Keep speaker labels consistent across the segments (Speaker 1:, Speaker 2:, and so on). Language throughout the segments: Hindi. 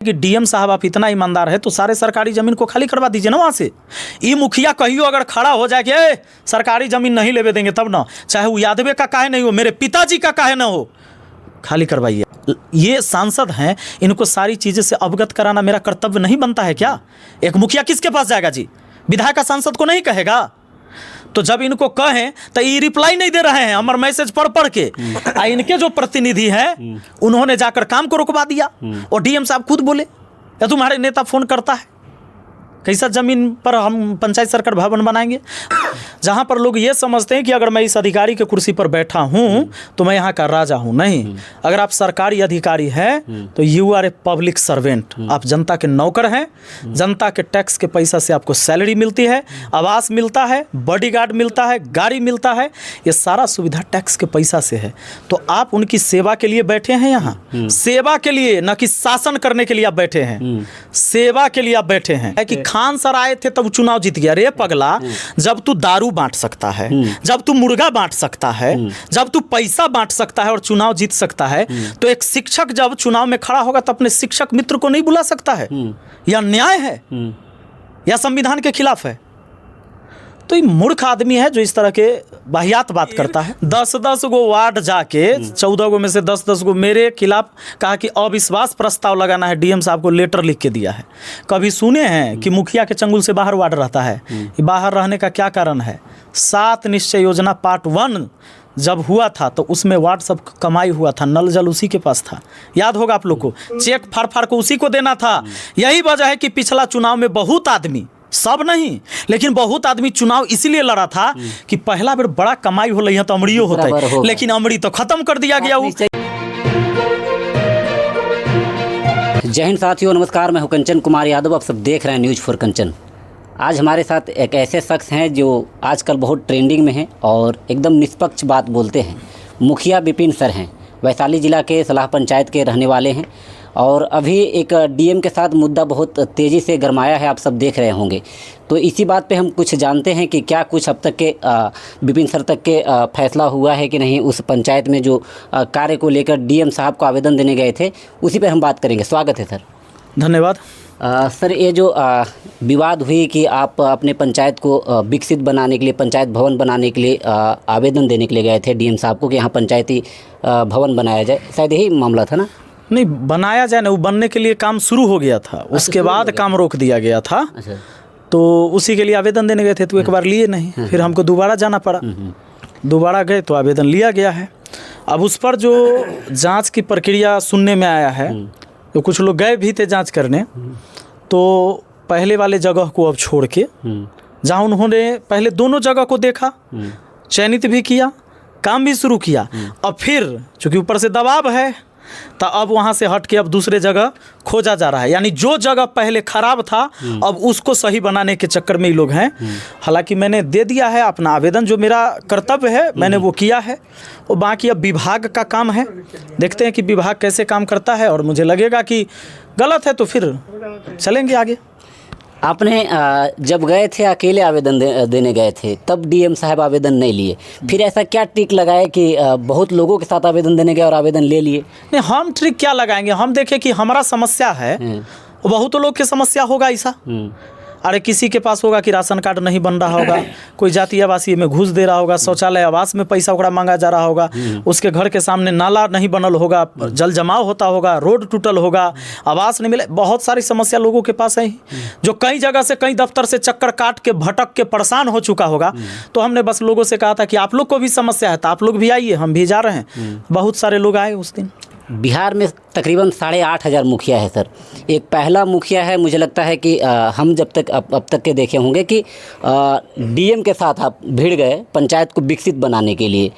Speaker 1: कि डीएम साहब आप इतना ईमानदार है तो सारे सरकारी जमीन को खाली करवा दीजिए ना वहाँ से। ये मुखिया कहियो अगर खड़ा हो जाए कि सरकारी जमीन नहीं लेवे देंगे तब ना, चाहे वो यादवे का काहे नहीं हो, मेरे पिताजी का काहे ना हो, खाली करवाइए। ये सांसद हैं, इनको सारी चीज़ें से अवगत कराना मेरा कर्तव्य नहीं बनता है क्या? एक मुखिया किसके पास जाएगा जी? विधायक का सांसद को नहीं कहेगा? तो जब इनको कहें तो ये रिप्लाई नहीं दे रहे हैं हमारे मैसेज पढ़ के। इनके जो प्रतिनिधि हैं उन्होंने जाकर काम को रुकवा दिया और डीएम साहब खुद बोले या तुम्हारे नेता फोन करता है कैसा जमीन पर हम पंचायत सरकार भवन बनाएंगे, जहां पर लोग ये समझते हैं कि अगर मैं इस अधिकारी के कुर्सी पर बैठा हूं तो मैं यहाँ का राजा हूं। नहीं, अगर आप सरकारी अधिकारी हैं तो you are a public servant, आप जनता के नौकर हैं। जनता के टैक्स के पैसा से आपको सैलरी मिलती है, आवास मिलता है, बॉडीगार्ड मिलता है, गाड़ी मिलता है, ये सारा सुविधा टैक्स के पैसा से है। तो आप उनकी सेवा के लिए बैठे हैं यहाँ, सेवा के लिए, न कि शासन करने के लिए आप बैठे हैं, सेवा के लिए आप बैठे हैं। कि खान सर आए थे तब चुनाव जीत गया। रे पगला, जब तू दारू बांट सकता है, जब तू मुर्गा बांट सकता है, जब तू पैसा बांट सकता है और चुनाव जीत सकता है, तो एक शिक्षक जब चुनाव में खड़ा होगा तो अपने शिक्षक मित्र को नहीं बुला सकता है? यह न्याय है या संविधान के खिलाफ है? तो ये मूर्ख आदमी है जो इस तरह के वाहियात बात करता है। 10-10 गो वार्ड जाके 14 गो में से 10-10 गो मेरे खिलाफ कहा कि अविश्वास प्रस्ताव लगाना है, डीएम साहब को लेटर लिख के दिया है। कभी सुने हैं कि मुखिया के चंगुल से बाहर वार्ड रहता है? बाहर रहने का क्या कारण है? 7 निश्चय योजना पार्ट 1 जब हुआ था तो उसमें वार्ड सब कमाई हुआ था, नल जल उसी के पास था, याद होगा आप लोग को। चेक फाड़ को उसी को देना था। यही वजह है कि पिछला चुनाव में बहुत आदमी, सब नहीं लेकिन बहुत आदमी चुनाव इसीलिए लड़ा था कि पहला बार बड़ा कमाई हो रही है तो अमड़ियो होता है, लेकिन अमड़ी तो खत्म कर दिया गया।
Speaker 2: जय हिंद साथियों, नमस्कार। मैं हूं कंचन कुमार यादव, आप सब देख रहे हैं न्यूज़ फॉर कंचन। आज हमारे साथ एक ऐसे शख्स हैं जो आजकल बहुत ट्रेंडिंग में हैं और एकदम निष्पक्ष बात बोलते हैं। मुखिया विपिन सर हैं, वैशाली ज़िला के सलाह पंचायत के रहने वाले हैं और अभी एक डीएम के साथ मुद्दा बहुत तेज़ी से गरमाया है, आप सब देख रहे होंगे। तो इसी बात पे हम कुछ जानते हैं कि क्या कुछ अब तक के विपिन सर तक के फैसला हुआ है कि नहीं, उस पंचायत में जो कार्य को लेकर डीएम साहब को आवेदन देने गए थे, उसी पर हम बात करेंगे। स्वागत है सर।
Speaker 1: धन्यवाद।
Speaker 2: सर, ये जो विवाद हुई कि आप अपने पंचायत को विकसित बनाने के लिए, पंचायत भवन बनाने के लिए आवेदन देने के लिए गए थे डीएम साहब को कि यहाँ पंचायती भवन बनाया जाए, शायद यही मामला था ना? नहीं,
Speaker 1: बनाया जाए ना, वो बनने के लिए काम शुरू हो गया था, उसके बाद काम रोक दिया गया था।
Speaker 2: अच्छा।
Speaker 1: तो उसी के लिए आवेदन देने गए थे तो एक बार लिए नहीं, फिर हमको दोबारा जाना पड़ा। दोबारा गए तो आवेदन लिया गया है। अब उस पर जो जांच की प्रक्रिया सुनने में आया है, तो कुछ लोग गए भी थे जांच करने, तो पहले वाले जगह को अब छोड़ के, जहाँ उन्होंने पहले दोनों जगह को देखा, चयनित भी किया, काम भी शुरू किया, अब फिर चूँकि ऊपर से दबाव है तो अब वहाँ से हट के अब दूसरे जगह खोजा जा रहा है। यानी जो जगह पहले खराब था अब उसको सही बनाने के चक्कर में ये लोग हैं। हालांकि मैंने दे दिया है अपना आवेदन, जो मेरा कर्तव्य है मैंने वो किया है, और बाकी अब विभाग का काम है। देखते हैं कि विभाग कैसे काम करता है, और मुझे लगेगा कि गलत है तो फिर चलेंगे आगे।
Speaker 2: आपने जब गए थे अकेले आवेदन देने गए थे तब डीएम साहब आवेदन नहीं लिए, फिर ऐसा क्या ट्रिक लगाए कि बहुत लोगों के साथ आवेदन देने गए और आवेदन ले लिए?
Speaker 1: नहीं, हम ट्रिक क्या लगाएंगे? हम देखें कि हमारा समस्या है, बहुत लोग की समस्या होगा ऐसा। अरे किसी के पास होगा कि राशन कार्ड नहीं बन रहा होगा, कोई जाति आवासीय में घूस दे रहा होगा, शौचालय आवास में पैसा ओकरा मांगा जा रहा होगा, उसके घर के सामने नाला नहीं बनल होगा, जल जमाव होता होगा, रोड टूटल होगा, आवास नहीं मिले। बहुत सारी समस्या लोगों के पास है जो कई जगह से, कई दफ्तर से चक्कर काट के भटक के परेशान हो चुका होगा। तो हमने बस लोगों से कहा था कि आप लोग को भी समस्या है तो आप लोग भी आइए, हम भी जा रहे हैं। बहुत सारे लोग आए उस दिन।
Speaker 2: बिहार में तकरीबन 8,500 मुखिया है सर। एक पहला मुखिया है, मुझे लगता है कि हम जब तक अब तक के देखे होंगे कि डीएम के साथ आप भिड़ गए पंचायत को विकसित बनाने के लिए।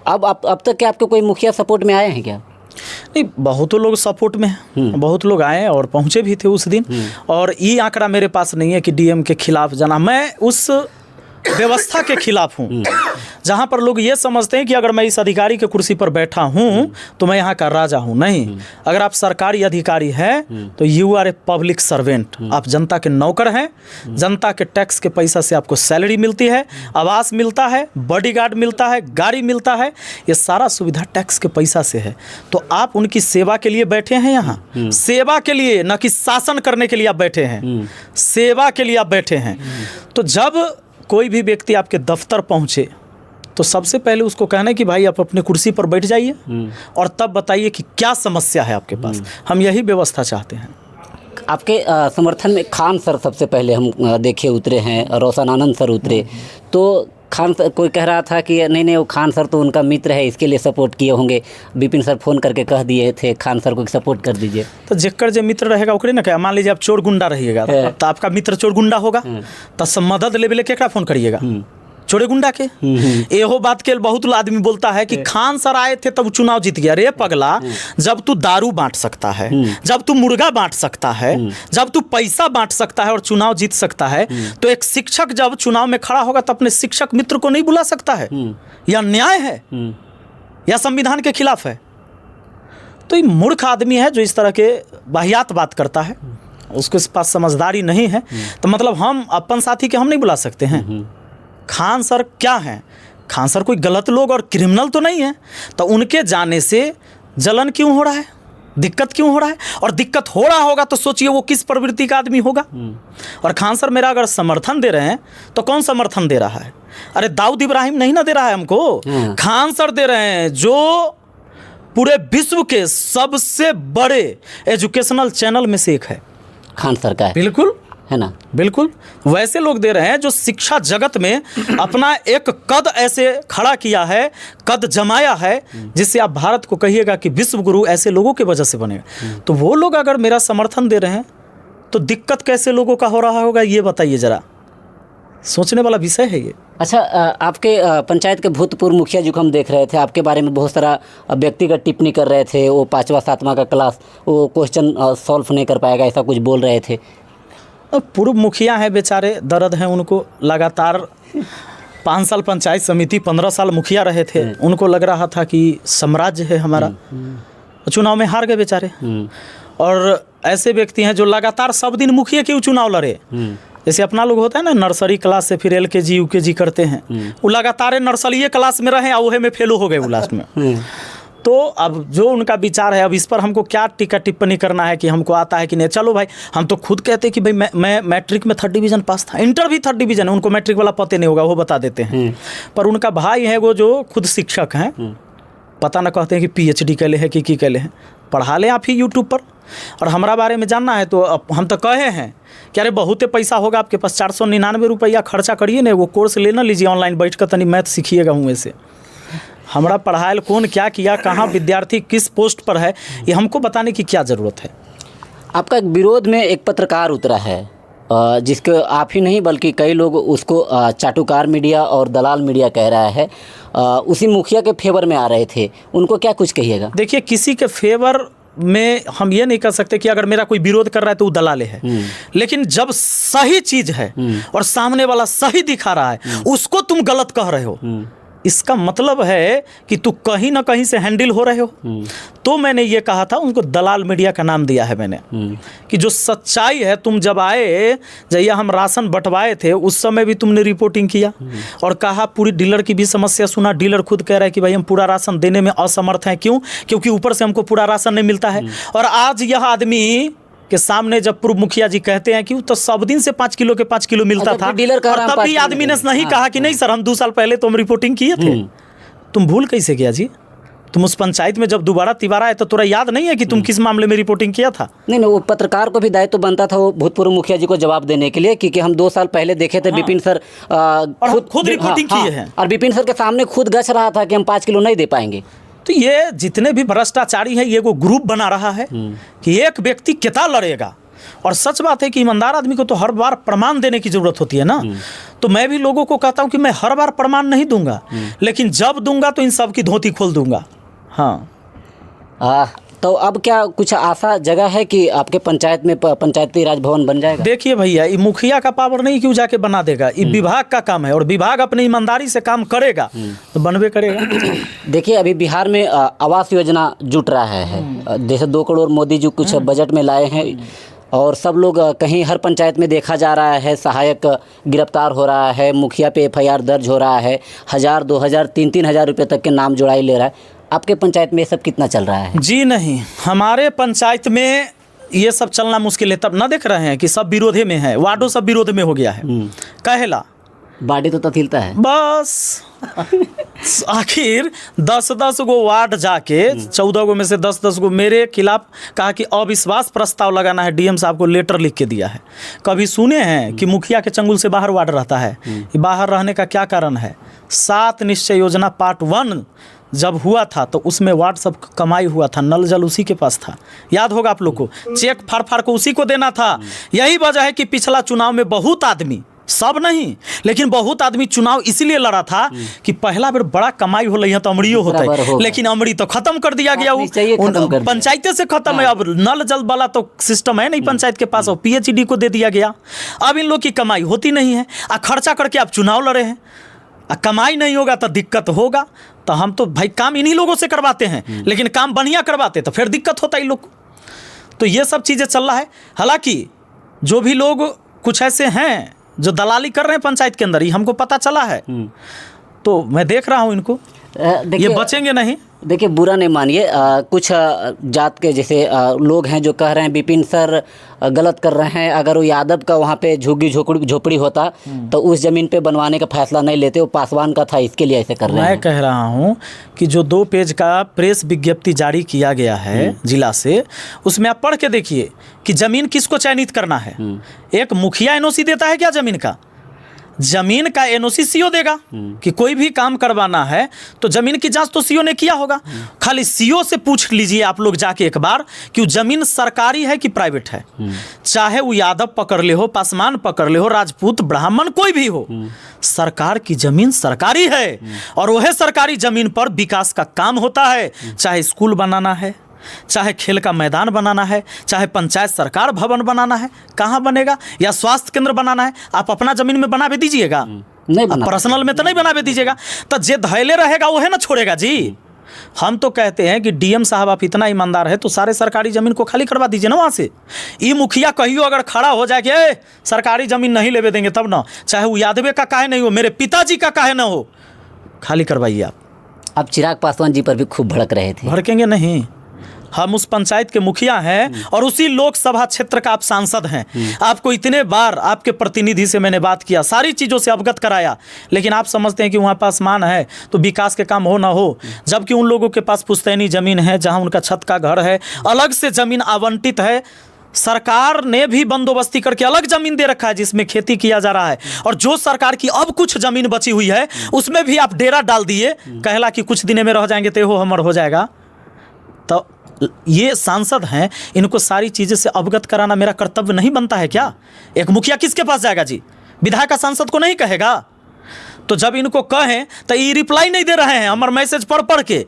Speaker 2: अब तक के आपके कोई मुखिया सपोर्ट में आए हैं क्या?
Speaker 1: नहीं, बहुत लोग सपोर्ट में हैं, बहुत लोग आए और पहुँचे भी थे उस दिन। और ये आंकड़ा मेरे पास नहीं है कि डीएम के खिलाफ जाना। मैं उस व्यवस्था के खिलाफ हूँ। जहाँ पर लोग ये समझते हैं कि अगर मैं इस अधिकारी के कुर्सी पर बैठा हूँ तो मैं यहाँ का राजा हूँ। नहीं, अगर आप सरकारी अधिकारी हैं तो you are a public servant. आप जनता के नौकर हैं, जनता के टैक्स के पैसा से आपको सैलरी मिलती है, आवास मिलता है, बॉडीगार्ड मिलता है, गाड़ी मिलता है, ये सारा सुविधा टैक्स के पैसा से है। तो आप उनकी सेवा के लिए बैठे हैं यहाँ, सेवा के लिए, न कि शासन करने के लिए आप बैठे हैं, सेवा के लिए आप बैठे हैं। तो जब कोई भी व्यक्ति आपके दफ्तर पहुँचे तो सबसे पहले उसको कहना है कि भाई आप अपने कुर्सी पर बैठ जाइए और तब बताइए कि क्या समस्या है आपके पास। हम यही व्यवस्था चाहते हैं।
Speaker 2: आपके समर्थन में खान सर सबसे पहले हम देखे उतरे हैं, रोशन आनंद सर उतरे। तो खान सर, कोई कह रहा था कि नहीं वो खान सर तो उनका मित्र है, इसके लिए सपोर्ट किए होंगे। विपिन सर फ़ोन करके कह दिए थे खान सर को सपोर्ट कर दीजिए।
Speaker 1: तो जेकर जो मित्र रहेगा ओकरे ना क्या। मान लीजिए आप चोर गुंडा रहिएगा तो आपका मित्र चोर गुंडा होगा, तो सब मदद लेवे केकरा फ़ोन करिएगा, चोरे गुंडा के। एहो बात के बहुत आदमी बोलता है कि खान सर आए थे तब चुनाव जीत गया। रे पगला, जब तू दारू बांट सकता है, जब तू मुर्गा बांट सकता है, जब तू पैसा बांट सकता है और चुनाव जीत सकता है, तो एक शिक्षक जब चुनाव में खड़ा होगा तो अपने शिक्षक मित्र को नहीं बुला सकता है? यह न्याय है या संविधान के खिलाफ है? तो ये मूर्ख आदमी है जो इस तरह के वाहियात बात करता है, उसके पास समझदारी नहीं है। तो मतलब हम अपन साथी के हम नहीं बुला सकते हैं? खान सर क्या हैं? खान सर कोई गलत लोग और क्रिमिनल तो नहीं है, तो उनके जाने से जलन क्यों हो रहा है, दिक्कत क्यों हो रहा है? और दिक्कत हो रहा होगा तो सोचिए वो किस प्रवृत्ति का आदमी होगा। और खान सर मेरा अगर समर्थन दे रहे हैं तो कौन समर्थन दे रहा है? अरे दाऊद इब्राहिम नहीं ना दे रहा है हमको, खान सर दे रहे हैं, जो पूरे विश्व के सबसे बड़े एजुकेशनल चैनल में से एक है।
Speaker 2: खान सर का है,
Speaker 1: बिल्कुल
Speaker 2: है ना?
Speaker 1: बिल्कुल वैसे लोग दे रहे हैं जो शिक्षा जगत में अपना एक कद ऐसे खड़ा किया है, कद जमाया है, जिससे आप भारत को कहिएगा कि विश्व गुरु ऐसे लोगों की वजह से बनेगा। तो वो लोग अगर मेरा समर्थन दे रहे हैं तो दिक्कत कैसे लोगों का हो रहा होगा, ये बताइए जरा। सोचने वाला विषय है ये।
Speaker 2: अच्छा, आपके पंचायत के भूतपूर्व मुखिया जी को हम देख रहे थे, आपके बारे में बहुत सारा व्यक्तिगत टिप्पणी कर रहे थे। वो 5वां 7वां का क्लास वो क्वेश्चन सॉल्व नहीं कर पाएगा, ऐसा कुछ बोल रहे थे।
Speaker 1: पूर्व मुखिया हैं बेचारे, दर्द हैं उनको। लगातार 5 साल पंचायत समिति, 15 साल मुखिया रहे थे। उनको लग रहा था कि साम्राज्य है हमारा, चुनाव में हार गए बेचारे। और ऐसे व्यक्ति हैं जो लगातार सब दिन मुखिया के चुनाव लड़े। जैसे अपना लोग होता है ना, नर्सरी क्लास से फिर LKG UKG करते हैं, वो लगातार नर्सरी क्लास में रहे, वहे में फेलो हो गए वो लास्ट में। तो अब जो उनका विचार है, अब इस पर हमको क्या टीका टिप्पणी करना है कि हमको आता है कि नहीं। चलो भाई, हम तो खुद कहते हैं कि भाई मैं मैट्रिक में 3rd डिवीज़न पास था, इंटर भी 3rd डिवीज़न है। उनको मैट्रिक वाला पता नहीं होगा, वो बता देते हैं। पर उनका भाई है वो जो खुद शिक्षक हैं, पता ना कहते हैं कि PhD कैले हैं कि कैले हैं। पढ़ा लें आप ही यूट्यूब पर। और हमारा बारे में जानना है तो हम तो कहे हैं कि अरे बहुत पैसा होगा आपके पास, 499 रुपया खर्चा करिए ना, वो कोर्स लेना लीजिए ऑनलाइन बैठ कर, तनी मैथ सीखिएगा हुए से। हमारा पढ़ायल कौन क्या किया, कहाँ विद्यार्थी किस पोस्ट पर है, ये हमको बताने की क्या ज़रूरत है।
Speaker 2: आपका विरोध में एक पत्रकार उतरा है, जिसको आप ही नहीं बल्कि कई लोग उसको चाटुकार मीडिया और दलाल मीडिया कह रहा है। उसी मुखिया के फेवर में आ रहे थे, उनको क्या कुछ कहिएगा? देखिए,
Speaker 1: किसी के फेवर में हम ये नहीं कर सकते कि अगर मेरा कोई विरोध कर रहा है तो वो दलाल है। लेकिन जब सही चीज़ है और सामने वाला सही दिखा रहा है, उसको तुम गलत कह रहे हो, इसका मतलब है कि तू कहीं ना कहीं से हैंडल हो रहे हो। तो मैंने ये कहा था, उनको दलाल मीडिया का नाम दिया है मैंने, कि जो सच्चाई है, तुम जब आए, जब हम राशन बंटवाए थे उस समय भी तुमने रिपोर्टिंग किया और कहा, पूरी डीलर की भी समस्या सुना। डीलर खुद कह रहा है कि भाई हम पूरा राशन देने में असमर्थ हैं। क्यों? क्योंकि ऊपर से हमको पूरा राशन नहीं मिलता है। और आज यह आदमी के सामने जब पूर्व मुखिया जी कहते हैं कि तो सब दिन से 5 किलो के 5 किलो मिलता था,
Speaker 2: डीलर
Speaker 1: और तब भी आदमी ने नहीं कहा कि नहीं सर, हम 2 साल पहले तो हम रिपोर्टिंग किए थे। तुम भूल कैसे गया जी? तुम उस पंचायत में जब दोबारा तिबारा है तो तुरा याद नहीं है कि तुम किस मामले में रिपोर्टिंग किया था?
Speaker 2: नहीं, वो पत्रकार को भी दायित्व बनता था वो भूतपूर्व मुखिया जी को जवाब देने के लिए, क्योंकि हम 2 साल पहले देखे थे। विपिन सर
Speaker 1: खुद रिपोर्टिंग किए हैं,
Speaker 2: और विपिन सर के सामने खुद गच रहा था कि हम 5 किलो नहीं दे पाएंगे।
Speaker 1: तो ये जितने भी भ्रष्टाचारी हैं, ये वो ग्रुप बना रहा है कि एक व्यक्ति कितना लड़ेगा। और सच बात है कि ईमानदार आदमी को तो हर बार प्रमाण देने की जरूरत होती है ना। तो मैं भी लोगों को कहता हूं कि मैं हर बार प्रमाण नहीं दूंगा, लेकिन जब दूंगा तो इन सब की धोती खोल दूंगा। हाँ,
Speaker 2: तो अब क्या कुछ आशा जगह है कि आपके पंचायत में पंचायती राज भवन बन जाएगा?
Speaker 1: देखिए भैया, ये मुखिया का पावर नहीं क्यों जाके बना देगा, ये विभाग का काम है और विभाग अपनी ईमानदारी से काम करेगा तो बनबे करेगा।
Speaker 2: देखिए अभी बिहार में आवास योजना जुट रहा है, जैसे 2 करोड़ मोदी जी कुछ बजट में लाए हैं और सब लोग कहीं हर पंचायत में देखा जा रहा है सहायक गिरफ्तार हो रहा है, मुखिया पे FIR दर्ज हो रहा है, 1000, 2000, 3-3 हज़ार रुपये तक के नाम जुड़ाई ले रहा है। आपके पंचायत में ये सब कितना चल रहा है?
Speaker 1: जी नहीं, हमारे पंचायत में ये सब चलना मुश्किल है। तब ना देख रहे हैं कि सब विरोधे में है, वार्डो सब विरोध में हो गया है। कहेला
Speaker 2: बाडी तो तथिलता है
Speaker 1: बस। आखिर 10-10 गो वार्ड जाके 14 गो में से 10-10 गो मेरे खिलाफ कहा कि अविश्वास प्रस्ताव लगाना है, DM साहब को लेटर लिख के दिया है। कभी सुने हैं कि मुखिया के चंगुल से बाहर वार्ड रहता है? बाहर रहने का क्या कारण है? 7 निश्चय योजना पार्ट 1 जब हुआ था तो उसमें वार्ड सब कमाई हुआ था, नल जल उसी के पास था, याद होगा आप लोग को, चेक फाड़ फाड़ को उसी को देना था। यही वजह है कि पिछला चुनाव में बहुत आदमी, सब नहीं लेकिन बहुत आदमी चुनाव इसलिए लड़ा था कि पहला बार बड़ा कमाई हो रही है तो अमड़ियो होता है, लेकिन अमड़ी तो खत्म कर दिया गया, पंचायतें से खत्म है। अब नल जल वाला तो सिस्टम है नहीं पंचायत के पास, और PhD को दे दिया गया। अब इन लोग की कमाई होती नहीं है, खर्चा करके आप चुनाव लड़े हैं, कमाई नहीं होगा तो दिक्कत होगा। तो हम तो भाई काम इन्हीं लोगों से करवाते हैं, लेकिन काम बढ़िया करवाते तो फिर दिक्कत होता है इन लोग को। तो ये सब चीज़ें चल रहा है। हालांकि जो भी लोग कुछ ऐसे हैं जो दलाली कर रहे हैं पंचायत के अंदर, ये हमको पता चला है, तो मैं देख रहा हूँ इनको, ये बचेंगे नहीं।
Speaker 2: देखिए बुरा नहीं मानिए, कुछ जात के जैसे लोग हैं जो कह रहे हैं विपिन सर गलत कर रहे हैं, अगर वो यादव का वहाँ पे झुग्गी झोपड़ी होता तो उस ज़मीन पे बनवाने का फैसला नहीं लेते, वो पासवान का था, इसके लिए ऐसे कर रहे हैं।
Speaker 1: मैं कह रहा हूँ कि जो 2 पेज का प्रेस विज्ञप्ति जारी किया गया है जिला से, उसमें आप पढ़ के देखिए कि ज़मीन किसको चयनित करना है। एक मुखिया NOC देता है क्या ज़मीन का? जमीन का NOC CO देगा कि कोई भी काम करवाना है तो जमीन की जांच तो CO ने किया होगा। खाली CO से पूछ लीजिए आप लोग जाके एक बार कि वो जमीन सरकारी है कि प्राइवेट है, चाहे वो यादव पकड़ ले हो, पासवान पकड़ ले हो, राजपूत ब्राह्मण कोई भी हो, सरकार की जमीन सरकारी है और वह सरकारी जमीन पर विकास का काम होता है। चाहे स्कूल बनाना है, चाहे खेल का मैदान बनाना है, चाहे पंचायत सरकार भवन बनाना है, कहाँ बनेगा, या स्वास्थ्य केंद्र बनाना है, आप अपना जमीन में बना भी दीजिएगा,
Speaker 2: नहीं
Speaker 1: पर्सनल में तो नहीं बना भी दीजिएगा। तो जे धैले रहेगा वो है ना छोड़ेगा जी। हम तो कहते हैं कि DM साहब आप इतना ईमानदार है तो सारे सरकारी जमीन को खाली करवा दीजिए ना वहाँ से। ये मुखिया कहियो अगर खड़ा हो जाए कि सरकारी जमीन नहीं लेवे देंगे, तब ना, चाहे वो यादवे का काहे नहीं हो, मेरे पिताजी का काहे ना हो, खाली करवाइए आप।
Speaker 2: अब चिराग पासवान जी पर भी खूब भड़क रहे थे।
Speaker 1: भड़केंगे नहीं, हम उस पंचायत के मुखिया हैं और उसी लोकसभा क्षेत्र का आप सांसद हैं। आपको इतने बार आपके प्रतिनिधि से मैंने बात किया, सारी चीज़ों से अवगत कराया, लेकिन आप समझते हैं कि वहाँ पास मान है तो विकास के काम हो ना हो, जबकि उन लोगों के पास पुश्तैनी ज़मीन है जहाँ उनका छत का घर है, अलग से ज़मीन आवंटित है, सरकार ने भी बंदोबस्ती करके अलग ज़मीन दे रखा है जिसमें खेती किया जा रहा है। और जो सरकार की अब कुछ ज़मीन बची हुई है उसमें भी आप डेरा डाल दिए, कहला कि कुछ दिन में रह जाएंगे तो हो हमर हो जाएगा। तो ये सांसद हैं, इनको सारी चीज़ें से अवगत कराना मेरा कर्तव्य नहीं बनता है क्या? एक मुखिया किसके पास जाएगा जी? विधायक का सांसद को नहीं कहेगा? तो जब इनको कहें तो ये रिप्लाई नहीं दे रहे हैं हमारे मैसेज पढ़ पढ़ के।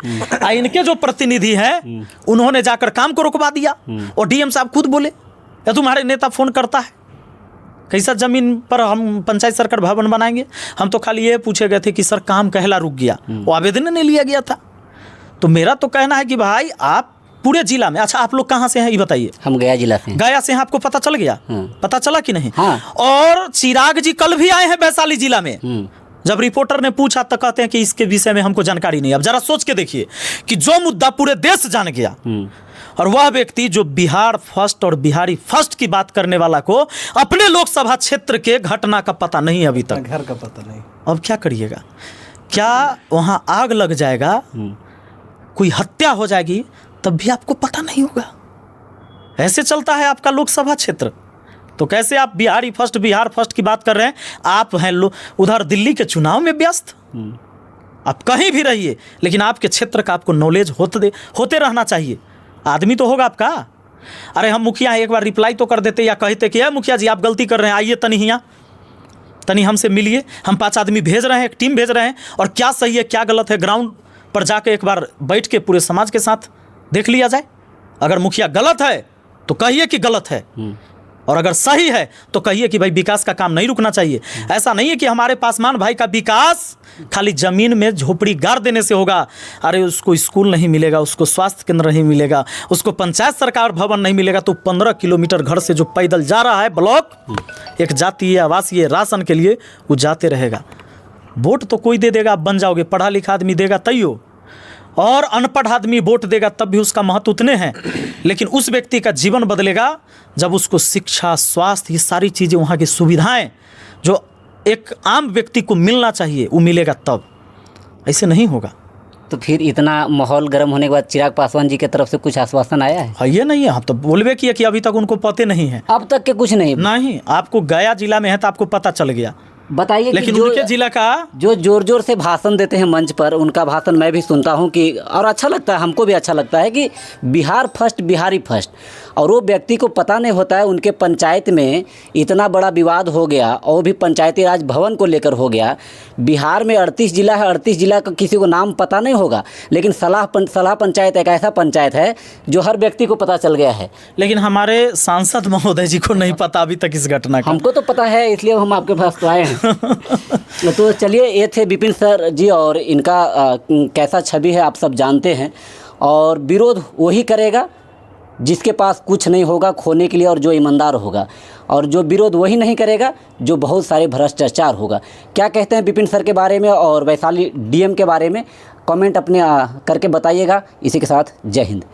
Speaker 1: इनके जो प्रतिनिधि हैं उन्होंने जाकर काम को रुकवा दिया और DM साहब खुद बोले या तुम्हारे नेता फ़ोन करता है कैसा ज़मीन पर हम पंचायत सरकार भवन बनाएंगे। हम तो खाली ये पूछे गए थे कि सर काम कहला रुक गया, वो आवेदन नहीं लिया गया था। तो मेरा तो कहना है कि भाई आप पूरे जिला में, अच्छा आप लोग कहाँ से हैं ये बताइए?
Speaker 2: हम गया जिला से।
Speaker 1: गया से हैं, आपको पता चल गया? पता चला कि नहीं?
Speaker 2: हाँ।
Speaker 1: और चिराग जी कल भी आए हैं वैशाली जिला में। जब रिपोर्टर ने पूछा तो कहते हैं कि इसके विषय में हमको जानकारी नहीं। अब जरा सोच के देखिए कि जो मुद्दा पूरे देश जान गया और वह व्यक्ति जो बिहार फर्स्ट और बिहारी फर्स्ट की बात करने वाला को अपने लोकसभा क्षेत्र के घटना का पता नहीं, अभी तक
Speaker 3: घर का पता नहीं।
Speaker 1: अब क्या करिएगा? क्या वहाँ आग लग जाएगा, कोई हत्या हो जाएगी, तब भी आपको पता नहीं होगा? ऐसे चलता है आपका लोकसभा क्षेत्र। तो कैसे आप बिहार फर्स्ट की बात कर रहे हैं? आप हैं उधर दिल्ली के चुनाव में व्यस्त। आप कहीं भी रहिए लेकिन आपके क्षेत्र का आपको नॉलेज होते रहना चाहिए। आदमी तो होगा आपका। अरे हम मुखिया एक बार रिप्लाई तो कर देते या कहते कि मुखिया जी आप गलती कर रहे हैं, आइए तनी यहाँ, तनी हमसे मिलिए, हम 5 आदमी भेज रहे हैं, एक टीम भेज रहे हैं, और क्या सही है क्या गलत है ग्राउंड पर जाके एक बार बैठ के पूरे समाज के साथ देख लिया जाए। अगर मुखिया गलत है तो कहिए कि गलत है, और अगर सही है तो कहिए कि भाई विकास का काम नहीं रुकना चाहिए। ऐसा नहीं है कि हमारे पासवान भाई का विकास खाली ज़मीन में झोपड़ी गाड़ देने से होगा। अरे उसको स्कूल नहीं मिलेगा, उसको स्वास्थ्य केंद्र नहीं मिलेगा, उसको पंचायत सरकार भवन नहीं मिलेगा, तो 15 किलोमीटर घर से जो पैदल जा रहा है ब्लॉक एक जातीय आवासीय राशन के लिए, वो जाते रहेगा। वोट तो कोई दे देगा, आप बन जाओगे, पढ़ा लिखा आदमी देगा तैयो, और अनपढ़ आदमी वोट देगा तब भी उसका महत्व उतने हैं। लेकिन उस व्यक्ति का जीवन बदलेगा जब उसको शिक्षा, स्वास्थ्य, ये सारी चीज़ें, वहाँ की सुविधाएं जो एक आम व्यक्ति को मिलना चाहिए वो मिलेगा, तब। ऐसे नहीं होगा।
Speaker 2: तो फिर इतना माहौल गर्म होने के बाद चिराग पासवान जी की तरफ से कुछ आश्वासन आया है?
Speaker 1: ये नहीं है, हम तो बोलबे किया कि अभी तक उनको पते नहीं है,
Speaker 2: अब तक के कुछ नहीं।
Speaker 1: आपको गया जिला में है तो आपको पता चल गया।
Speaker 2: बताइए,
Speaker 1: लेकिन
Speaker 2: कि
Speaker 1: उनके जिला का
Speaker 2: जो जोर जोर से भाषण देते हैं मंच पर, उनका भाषण मैं भी सुनता हूं कि, और अच्छा लगता है, हमको भी अच्छा लगता है कि बिहार फर्स्ट, बिहारी फर्स्ट। और वो व्यक्ति को पता नहीं होता है उनके पंचायत में इतना बड़ा विवाद हो गया, और भी पंचायती राज भवन को लेकर हो गया। बिहार में 38 जिला है, 38 जिला का किसी को नाम पता नहीं होगा, लेकिन सलाह पंचायत एक ऐसा पंचायत है जो हर व्यक्ति को पता चल गया है।
Speaker 1: लेकिन हमारे सांसद महोदय जी को नहीं पता अभी तक इस घटना का।
Speaker 2: हमको तो पता है, इसलिए हम आपके पास तो आए हैं। तो चलिए, ये थे विपिन सर जी, और इनका कैसा छवि है आप सब जानते हैं। और विरोध वही करेगा जिसके पास कुछ नहीं होगा खोने के लिए, और जो ईमानदार होगा, और जो विरोध वही नहीं करेगा जो बहुत सारे भ्रष्टाचार होगा। क्या कहते हैं विपिन सर के बारे में और वैशाली डीएम के बारे में, कमेंट अपने करके बताइएगा। इसी के साथ जय हिंद।